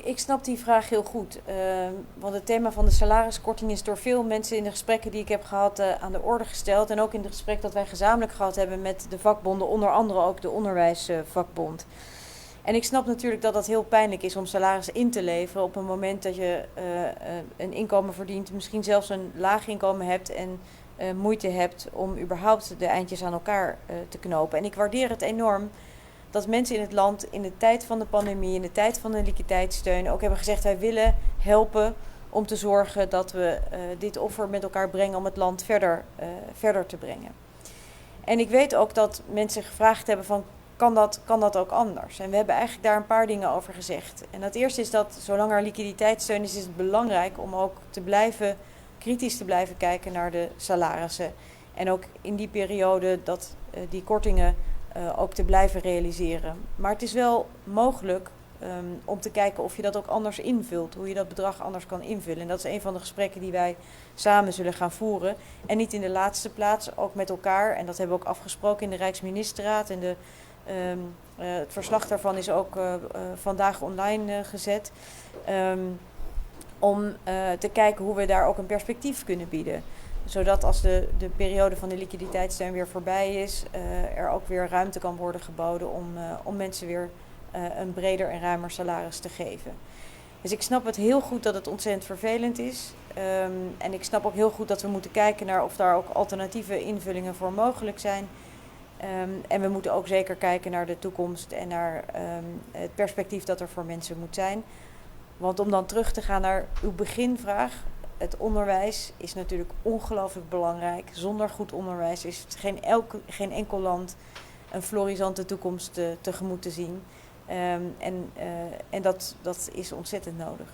ik snap die vraag heel goed. Want het thema van de salariskorting is door veel mensen in de gesprekken die ik heb gehad aan de orde gesteld. En ook in het gesprek dat wij gezamenlijk gehad hebben met de vakbonden, onder andere ook de onderwijsvakbond. En ik snap natuurlijk dat het heel pijnlijk is om salaris in te leveren op een moment dat je een inkomen verdient, misschien zelfs een laag inkomen hebt en moeite hebt om überhaupt de eindjes aan elkaar te knopen. En ik waardeer het enorm dat mensen in het land in de tijd van de pandemie, in de tijd van de liquiditeitssteun ook hebben gezegd: wij willen helpen om te zorgen dat we dit offer met elkaar brengen om het land verder te brengen. En ik weet ook dat mensen gevraagd hebben van: kan dat ook anders? En we hebben eigenlijk daar een paar dingen over gezegd. En het eerste is dat zolang er liquiditeitssteun is het belangrijk om ook kritisch te blijven kijken naar de salarissen. En ook in die periode dat die kortingen ook te blijven realiseren. Maar het is wel mogelijk om te kijken of je dat ook anders invult. Hoe je dat bedrag anders kan invullen. En dat is een van de gesprekken die wij samen zullen gaan voeren. En niet in de laatste plaats, ook met elkaar. En dat hebben we ook afgesproken in de Rijksministerraad. En het verslag daarvan is ook vandaag online gezet. Om te kijken hoe we daar ook een perspectief kunnen bieden. Zodat als de periode van de liquiditeitssteun weer voorbij is, er ook weer ruimte kan worden geboden om mensen weer een breder en ruimer salaris te geven. Dus ik snap het heel goed dat het ontzettend vervelend is. En ik snap ook heel goed dat we moeten kijken naar of daar ook alternatieve invullingen voor mogelijk zijn. En we moeten ook zeker kijken naar de toekomst en naar het perspectief dat er voor mensen moet zijn. Want om dan terug te gaan naar uw beginvraag. Het onderwijs is natuurlijk ongelooflijk belangrijk. Zonder goed onderwijs is het geen enkel land een florisante toekomst tegemoet te zien. En dat is ontzettend nodig.